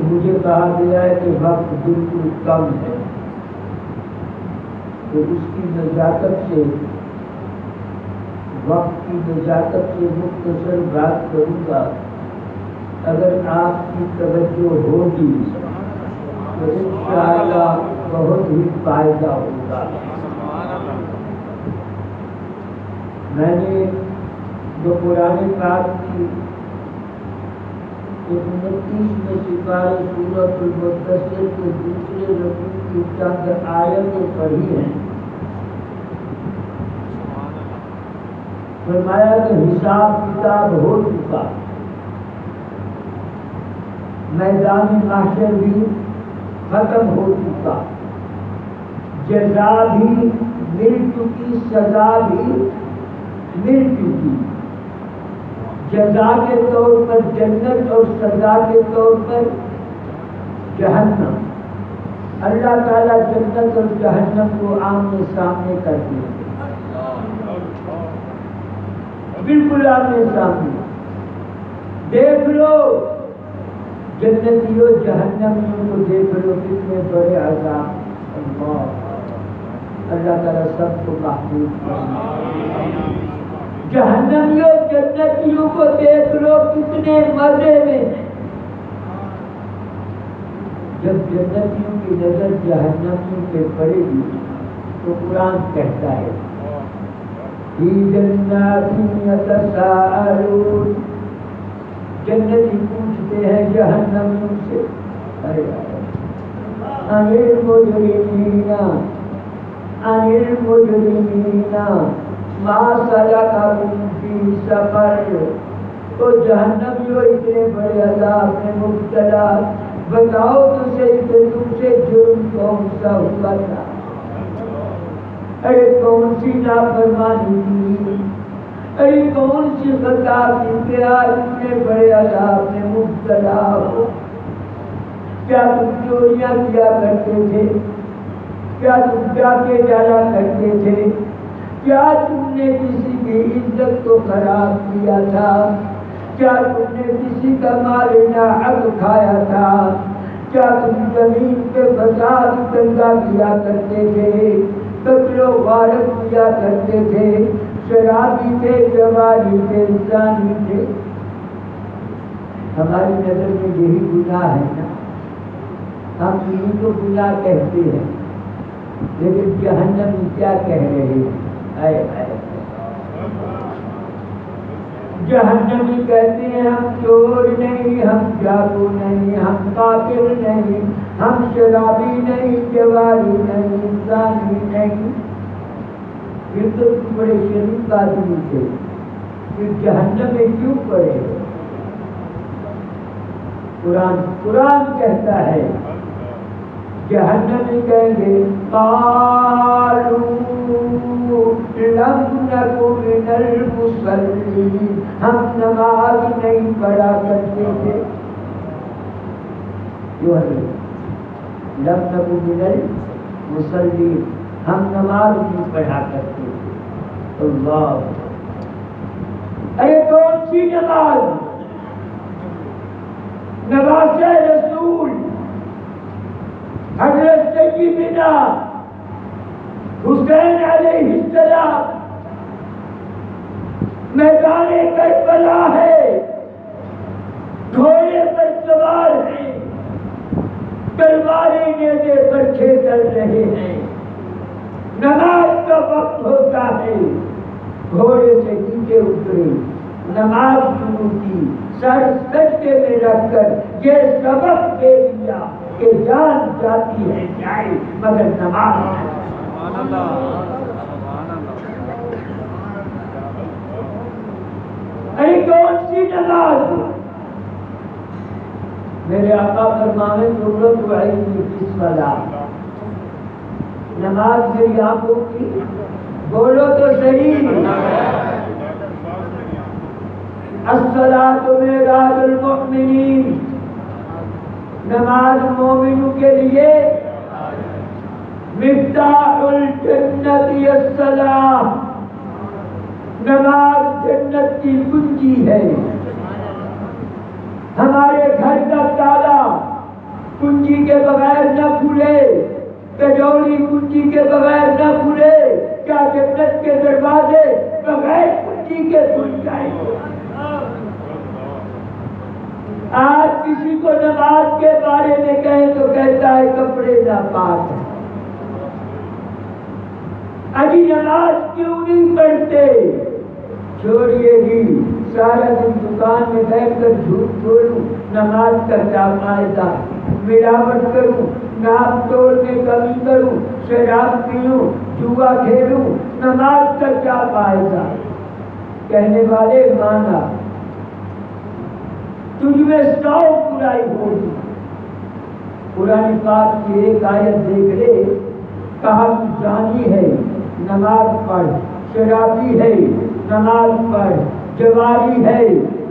مجھے کہا گیا ہے کہ وقت بالکل کم ہے تو اس کی نجاتت سے وقت کی نجاتت سے مختصر بات کروں گا. اگر آپ کی توجہ ہوگی تو انشاءاللہ بہت ہی فائدہ ہوگا. میں نے جو قرآن پاک کی 29 میں سپارہ سورۃ المدثر کے دوسرے رکوع کی چند آیتیں پڑھی ہیں. فرمایا کہ حساب کتاب ہو چکا، میدان محشر بھی ختم ہو چکا، جزا بھی مل چکی، سزا بھی مل چکی. جزا کے طور پر جنت اور سزا کے طور پر جہنم. اللہ تعالیٰ جنت اور جہنم کو آمنے سامنے کر دیا، بالکل آمنے سامنے. دیکھ لو جنتیوں جہنمیوں کو، دیکھ لو کتنے بڑے عذاب. اللہ تعالیٰ سب کو محفوظ کرے. جہنمیوں جنتیوں کو دیکھ لو کتنے مزے میں. جب جنتیوں کی نظر جہنمیوں پہ پڑے گی تو قرآن کہتا ہے فی جنات یتساءلون. جنتی پوچھتے ہیں جہنمیوں سے عن المجرمین ما سلککم فی سقر. تو جہنمیوں اتنے بڑے عذاب میں مبتلا، بتاؤ تم سے جرم کون سا ہوا تھا؟ ارے کون سی نافرمانی کی، ارے کون سی خطا کی کہ آج اتنے بڑے عذاب میں مبتلا ہو. کیا تم چوریاں کیا کرتے تھے؟ کیا تم ڈاکے ڈالا کرتے تھے؟ کیا تم نے کسی کی عزت کو خراب کیا تھا؟ کیا تم نے کسی کا مال ناحق کھایا تھا؟ کیا تم زمین پہ فساد گندا کیا کرتے تھے؟ قتل و غارت کیا کرتے تھے؟ شرابی تھے، جواری تھے، زانی تھے؟ ہماری نظر میں یہی گناہ ہے نا، ہم یہی تو گناہ کہتے ہیں، لیکن جہنم میں کیا کہہ رہے ہیں؟ جہنمی کہتے ہیں ہم چور نہیں، ہم ڈاکو نہیں، ہم قاتل نہیں، ہم شرابی نہیں، جواری نہیں، زانی نہیں۔ یہ تو بڑے شریف آدمی تھے، یہ جہنم میں کیوں پڑے؟ قرآن کہتا ہے جہنمی کہیں گے قالوا لم نک من المصلین، ہم نماز نہیں پڑھا کرتے تھے۔ جو ہے لم نک من المصلین، ہم نماز نہیں پڑھا کرتے تھے۔ اللہ، ارے کون سی نماز؟ نماز رسول حضرت سیدنا حسین علیہ السلام میدان کربلا ہے، گھوڑے پر سوار ہیں، تلواریں نیزے پر کھیل رہے ہیں، نماز کا وقت ہوتا ہے، گھوڑے سے نیچے اترے، نماز شروع کی، سر سجدے میں رکھ کر یہ سبق دے دیا کہ جان جاتی ہے جائے مگر نماز نہیں۔ ارے کون سی نماز؟ میرے آقا فرمانے ضرورت وعید کی صلاح، نماز میری آنکھوں کی، بولو تو صحیح، الصلاۃ معراج المؤمنین، نماز مومنوں کے لیے مفتاح الجنت الصلاۃ، نماز جنت کی کنجی ہے۔ ہمارے گھر کا تالا کنجی کے بغیر نہ کھلے، کجوری کنجی کے بغیر نہ کھلے، کیا جنت کے دروازے بغیر کنجی کے کھل جائیں گے؟ آج کسی کو نماز کے بارے میں کہیں تو کہتا ہے کپڑے ناپاک ہیں۔ ابھی نماز کیوں نہیں پڑھتے؟ چھوڑیے گی، سارا دن دکان میں بیٹھ کر جھوٹ بولوں، نماز کا کیا فائدہ؟ ملاوٹ کروں، ناپ توڑ میں کمی کروں، شراب پیوں، جوا کھیلوں، نماز کا کیا فائدہ؟ کہنے والے مانا تجھ میں 100 برائی ہوگی۔ قرآن پاک کی ایک آیت دیکھ لے، کہا تو زانی ہے نماز پڑھ، شرابی ہے نماز پڑھ، جواری ہے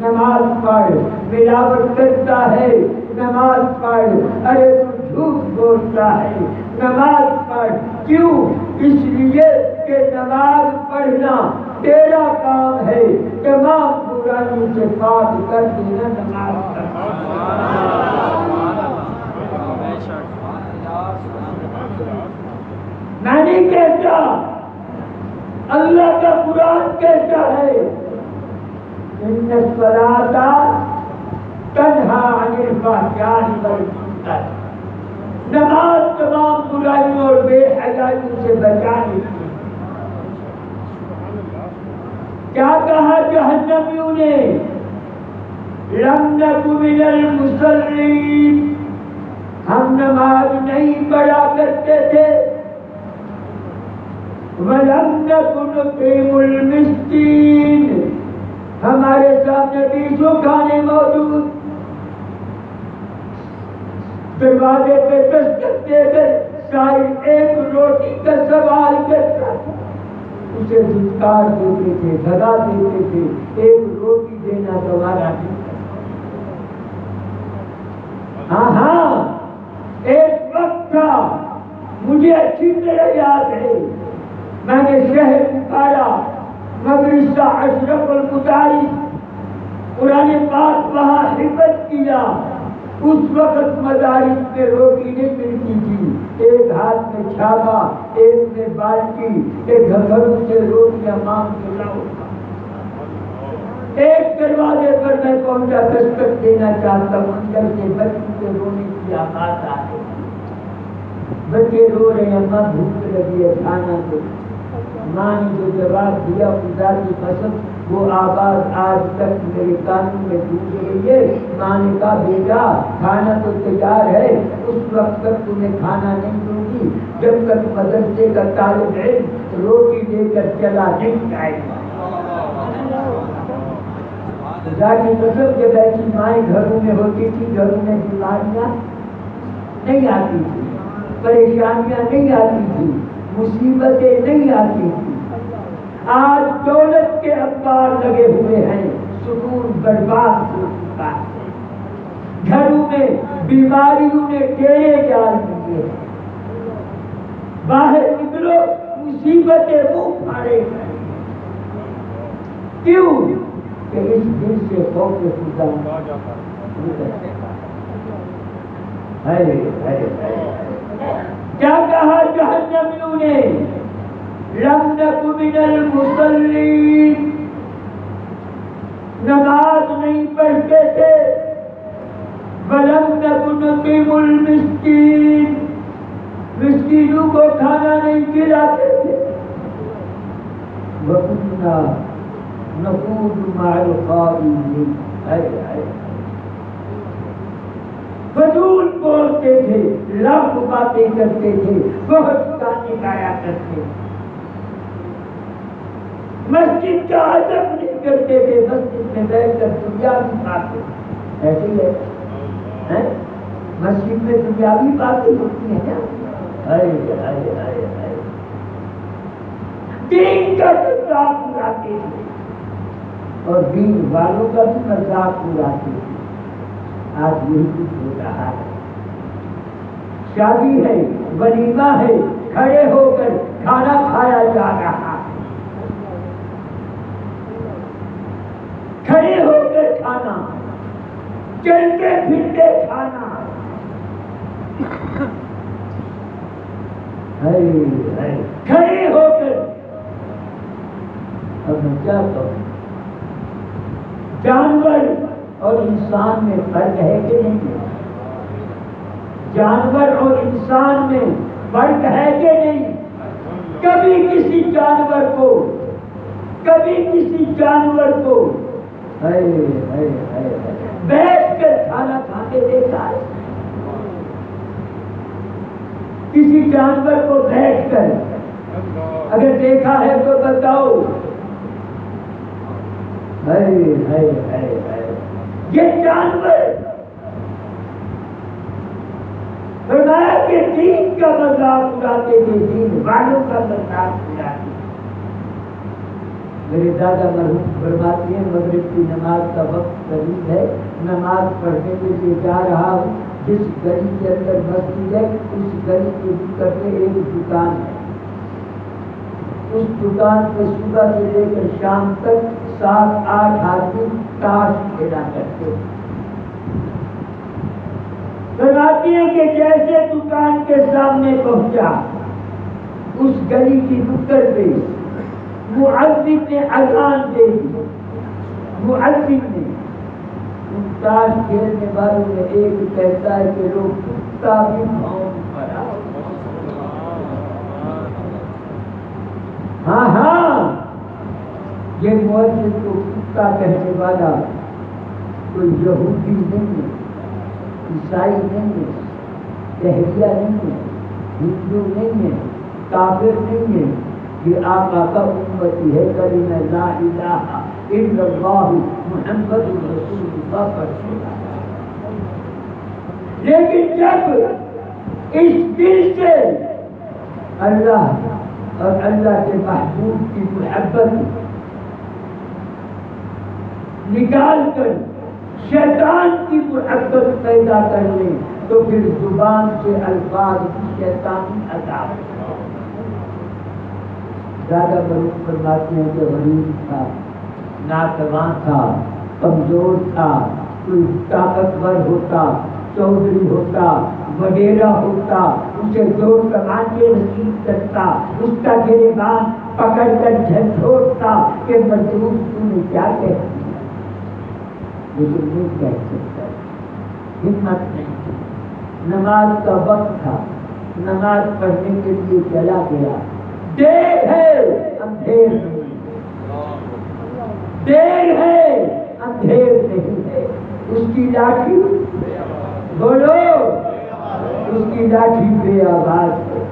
نماز پڑھ، ملاوٹ کرتا ہے نماز پڑھ، ارے تو جھوٹ بولتا ہے نماز پڑھ۔ کیوں؟ اس لیے کہ نماز پڑھنا تیرا کام ہے، تمام برائیوں سے پاک کر دینا نماز پڑھنا۔ میں نہیں کہتا، اللہ کا قرآن کہتا ہے ان الصلاۃ تنہی عن الفحشاء والمنکر، نماز تمام برائیوں اور بے حیائیوں سے بچانے کی۔ کیا کہا جہنمیوں نے؟ لم نک من المصلین، ہم نماز نہیں پڑھا کرتے تھے، وَلَمْ نَكُ نُطْعِمُ الْمِسْكِينَ، ہمارے سامنے 20 کھانے موجود، دروازے پہ دستک دے کر سائل ایک روٹی کا سوال کرتا تھا، اسے دھتکار دیتے تھے، دھگا دیتے تھے، ایک روٹی دینا گوارا نہیں۔ ہاں ایک وقت تھا، مجھے اچھی طرح یاد ہے، میں نے شہر پکارا، مدرسہ اشرف المدارس قرآن پاک وہاں حفظ کیا۔ اس وقت مدارس میں روٹی نہیں ملتی تھی، ایک ہاتھ میں چھاپا، ایک میں بالٹی، ایک گھروں سے روٹیاں مانگ کے لاؤ۔ ایک دروازے پر میں پہنچا، دستک دینا چاہتا ہوں، اندر سے بچوں کے رونے کی آواز آ رہی، بچے رو رہے ہیں، ماں بھوک لگی ہے، کھانا دو۔ ماں نے جو جواب دیا، خدا کی قسم وہ آواز آج تک میرے کانوں میں گونج رہی ہے۔ ماں نے کہا بیٹا کھانا تو تیار ہے، اس وقت تک تمہیں کھانا نہیں دوں گی جب تک مدرسے کا طالب علم روٹی لے کر چلا نہیں جائے گا۔ خدا کی قسم جب ایسی مائیں گھروں میں ہوتی تھی، گھروں میں بیماریاں نہیں آتی تھی، پریشانیاں نہیں آتی تھی، مصیبتیں نہیں آتی تھی۔ آج دولت کے انبار لگے ہوئے ہیں، سکون برباد ہو چکا ہے، گھروں میں بیماریوں نے ڈیرے ڈال دیے، باہر نکلو مصیبتیں منہ پھاڑے ہیں۔ کیوں کہ اس دل سے خوف خدا کیا کہا جہنمیوں نے؟ لم نک من المصلین، نماز نہیں پڑھتے تھے، ولم نک نطعم المسکین، مسکینوں کو کھانا نہیں کھلاتے تھے، وَكُنَّا نَخُوضُ مَعَ الْخَائِضِينَ، فضول بولتے تھے، لفظ باتیں کرتے تھے، بہت گانے گایا کرتے تھے، مسجد کا ادب نہیں کرتے تھے، مسجد میں بیٹھ کر دنیاوی باتیں، ایسے ہی ہے مسجد میں دنیاوی باتیں ہوتی ہیں کیا؟ دین کا مذاق اڑاتے تھے اور دین والوں کا بھی مذاق اڑاتے تھے۔ آج یہی کچھ ہو رہا ہے، شادی ہے، ولیمہ ہے، کھڑے ہو کر کھانا کھایا جا رہا ہے، کھڑے ہو کر کھانا، چلتے پھرتے کھانا، کھڑے ہو کر۔ اب میں کیا کہوں، جانور اور انسان میں فرق ہے کہ نہیں ہے؟ جانور اور انسان میں فرق ہے کہ نہیں؟ کبھی کسی جانور کو بیٹھ کر کھانا کھاتے دیکھا ہے؟ کسی جانور کو بیٹھ کر اگر دیکھا ہے تو بتاؤ۔ یہ جانور فرمایا کہ دین کا مذاق اڑاتے تھے، دین والوں کا مذاق اڑاتے تھے۔ میرے دادا مرحوم فرماتے ہیں مغرب کی نماز کا وقت قریب ہے، نماز پڑھنے کے لیے جا رہا ہوں، جس گلی کے اندر مسجد ہے اس گلی کے بھیتر میں ایک دکان ہے، اس دکان پہ صبح سے لے کر شام تک 7-8 آدمی تاش کھیلا کرتے۔ فرماتی ہیں کہ جیسے دکان کے سامنے پہنچا، اس گلی کی نکڑ پہ مؤذن نے اذان دے دی، مؤذن نے، ان تاش کھیلنے والوں میں ایک کہتا ہے کہ لوگ کتا بھی بھونک پڑا۔ ہاں یہ مؤذن کو کتا کہنے والا کوئی یہودی نہیں ہے، عیسائی نہیں ہے، لہریہ نہیں ہے، ہندو نہیں ہے، کافر نہیں ہے، یہ آقا کا امتی ہے، کلمہ لا الہ الا اللہ محمد رسول اللہ پڑھنے والا۔ لیکن جب اس دل سے اللہ اور اللہ کے محبوب کی محبت نکال کر شیطان کی محبت پیدا کر لیں تو پھر زبان سے الفاظ کی شیطانی عذاب. زیادہ بروک فرماتے ہیں کہ غریب تھا، ناتواں تھا، کمزور تھا، کوئی طاقتور ہوتا، چودھری ہوتا، وغیرہ ہوتا، اسے دو کمانچے نصیب کرتا، اس کا گریبان پکڑ کر جھنجھوڑتا کہ مزدور تو نے کیا کہہ دیا، لیکن نہیں کہہ سکتا، ہمت نہیں. نماز کا وقت تھا، نماز پڑھنے کے لیے چلا گیا. دیر ہے اندھیر نہیں، دیر ہے اندھیر نہیں ہے. اس کی لاٹھی بولو، اس کی لاٹھی بے آواز ہے.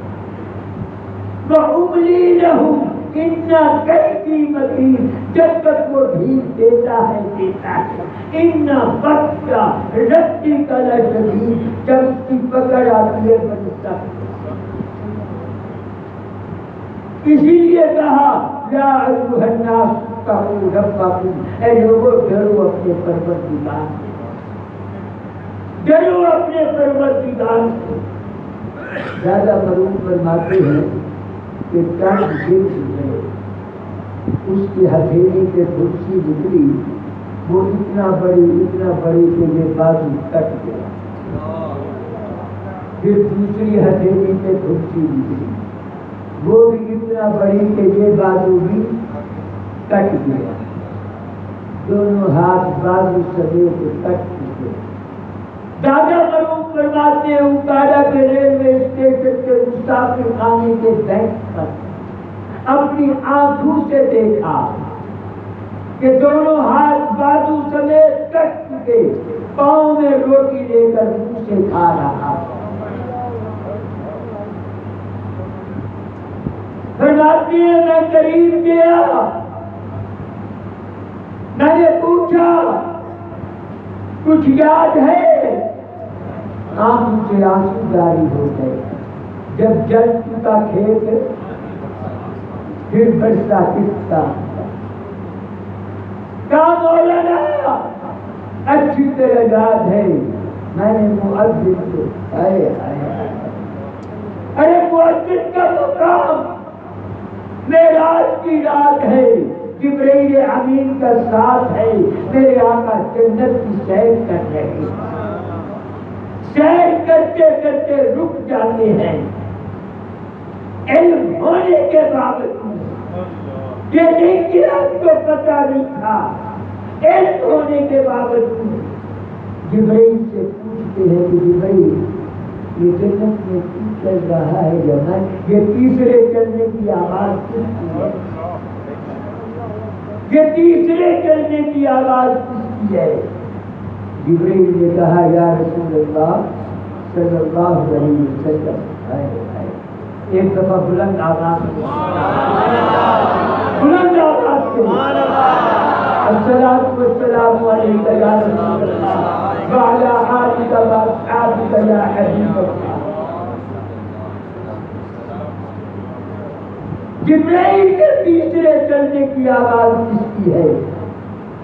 وَأُمْلِي لَهُمْ إِنَّ كَيْدِي مَتِينٌ. جب تک وہ ڈھیل دیتا ہے إِنَّ بَطْشَ رَبِّكَ لَشَدِيدٌ. جب اس کی پکڑ آتی ہے بڑی سخت. اسی لیے کہا یا ایھا الناس اتقوا ربکم، اے لوگوں ڈرو اپنے پروردگار سے، ڈرو اپنے پروردگار سے. زیادہ معروف فرماتے ہیں کہ چند دن میں اس کی ہتھیلی سے کرسی نکلی، وہ اتنا بڑی کہ یہ بازو کٹ گیا. پھر دوسری ہتھیلی سے کرسی نکلی، وہ بھی اتنا بڑی کہ یہ بازو بھی کٹ گیا. دونوں ہاتھ بازو سمیت کٹ چکے. دادا معروف فرماتے ہیں اکاڑا کے ریلوے اسٹیشن کے مسافر خانے کے بینچ پر اپنی آنکھوں سے دیکھا کہ دونوں ہاتھ بازو سمیت کٹ چکے، پاؤں میں روٹی لے کر منہ سے کھا رہا. فرماتی ہے میں قریب گیا، میں نے پوچھا کچھ یاد ہے؟ آنکھوں سے آنسو جاری ہو گئے. جب جل چکا کھیت پھر برسا کس کا. کہا مولانا اچھی طرح یاد ہے، میں نے مؤذن کو ارے مؤذن کا مقام معراج کی رات ہے، جبرائیل امین کا ساتھ ہے، میرے آقا جنت کی سیر کر رہے ہیں، سیر کرتے کرتے رک جاتے ہیں. علم ہونے کے باوجود یہ نہیں کہ آپ کو پتہ نہیں تھا، علم ہونے کے باوجود جبرائیل سے پوچھتے ہیں کہ جبرائیل یہ جنت میں کی چل رہا ہے جہاں یہ تیسرے چلنے کی آواز کس کی ہے؟ یہ تیسرے چلنے کی آواز کس کی ہے؟ جبرائیل نے کہا یا رسول اللہ صلی اللہ علیہ وسلم، ایک دفعہ بلند آواز الصلاۃ والسلام علیک یا رسول اللہ وعلی آلک واصحابک یا حبیب اللہ. جبرائیل کے تیسرے چلنے کی آواز کس کی ہے؟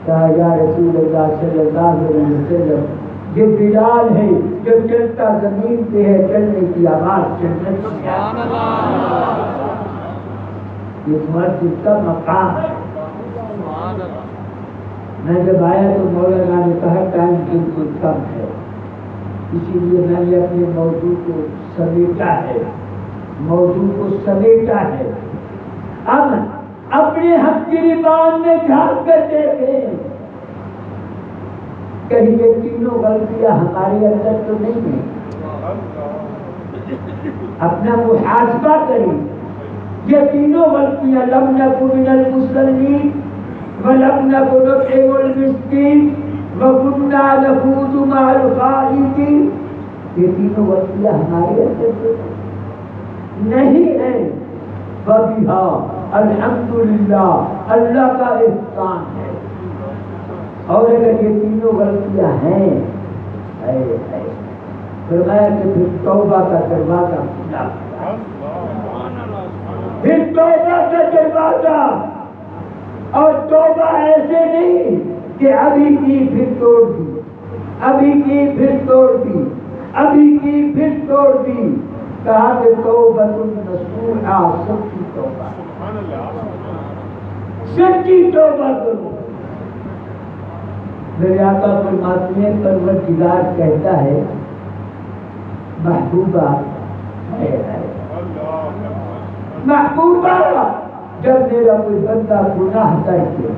کہا یا رسول اللہ صلی اللہ علیہ وسلم یہ بلال ہے جو چلتا زمین پہ ہے، چلنے کی آواز جنت کی ہے. یہ مسجد کا مقام ہے. میں جب آیا تو مولانا نے کہا ٹائم بالکل کم ہے، اسی لیے میں نے اپنے موضوع کو سمیٹا ہے. اب اپنے حق گریبان میں جھانک کر دیکھیں کہیں یہ تینوں غلطیاں ہمارے اندر تو نہیں ہیں. اپنا محاسبہ کریں. یہ تینوں غلطیاں لم نکن من المصلین ولم نکن نطعم المسکین وکنا نخوض مع الخائضین، یہ تینوں غلطیاں ہمارے اندر نہیں ہیں. وَبِهَا الحمدللہ، اللہ کا احسان ہے. اور اگر یہ تینوں غلطیاں ہیں فرمایا کہ پھر توبہ کا دروازہ کھلا، پھر توبہ کا دروازہ. اور توبہ ایسے نہیں کہ ابھی کی پھر توڑ دی، ابھی کی پھر توڑ دی. ابھی کی پھر توڑ دی، کہا کہ توبۃ نصوحا، سچی توبہ، سچی توبہ کرو۔ میرے آقا فرماتے ہیں پروردگار کہتا ہے محبوبہ ہے محبوبہ، جب میرا کوئی بندہ گناہ کر کے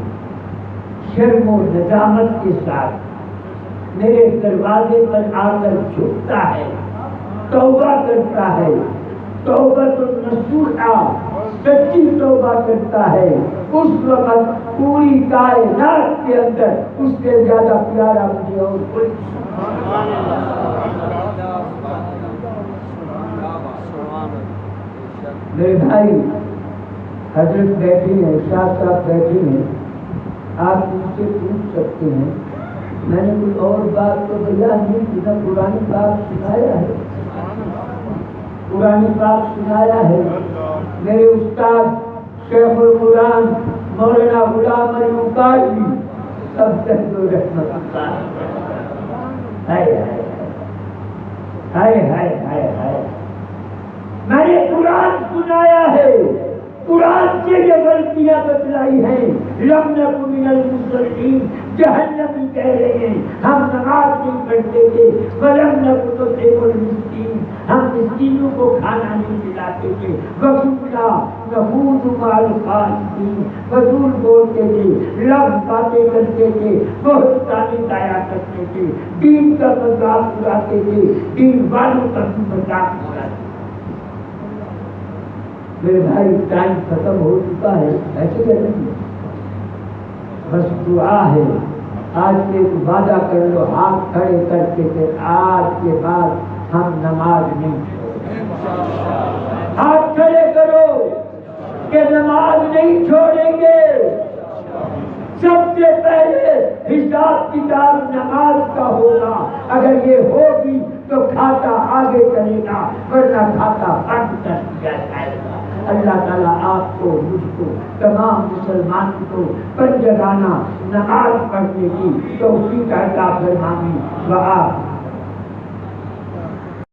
شرم و ندامت کے ساتھ میرے دروازے پر آ کر جھکتا ہے، توبہ کرتا ہے، توبۃ نصوحا، سچی توبہ کرتا ہے، اس وقت پوری کائنات کے اندر اس سے زیادہ پیارا مجھے اور کوئی میرے بھائی حضرت بیٹھے ہیں، شاہ صاحب بیٹھے ہیں، آپ ان سے پوچھ سکتے ہیں میں نے کوئی اور بات تو بیان نہیں کی، نہ قرآن پاک سنایا ہے، قرآن پاک سنایا ہے۔ میرے استاد شیخ القرآن مولانا غلام علی قاری سب تک رحمت اللہ ہائے ہائے ہائے ہائے ہائے، میں نے قرآن سنایا ہے، قرآن سے یہ غلطیاں بتلائی ہیں۔ لم نکن من المصلین، جہنمی کہہ رہے ہیں ہم نماز نہیں پڑھتے تھے، ولم نکن نطعم المسکین، ہم مسکینوں کو کھانا نہیں کھلاتے تھے، وکنا نخوض مع الخائضین، فضول بولتے تھے، لفظ باتیں کرتے تھے، بہتانی ضائع کرتے تھے، دین کا مذاق اڑاتے تھے، دین والوں کا بھی مذاق اڑاتے تھے۔ میرے بھائی ٹائم ختم ہو چکا ہے، ایسے کہتے ہیں بس دعا ہے، آج سے وعدہ کر لو ہاتھ کھڑے کر کے کہ آج کے بعد ہم نماز نہیں چھوڑیں، ہاتھ کھڑے کرو کہ نماز نہیں چھوڑیں گے۔ سب سے پہلے حساب کتاب نماز کا ہوگا، اگر یہ ہوگی تو کھاتا آگے چلے گا، ورنہ کھاتا بند کر دیا جائے گا۔ اللہ تعالیٰ آپ کو، مجھ کو، تمام مسلمان کو پنجگانہ نماز پڑھنے کی توفیق عطا فرمائے۔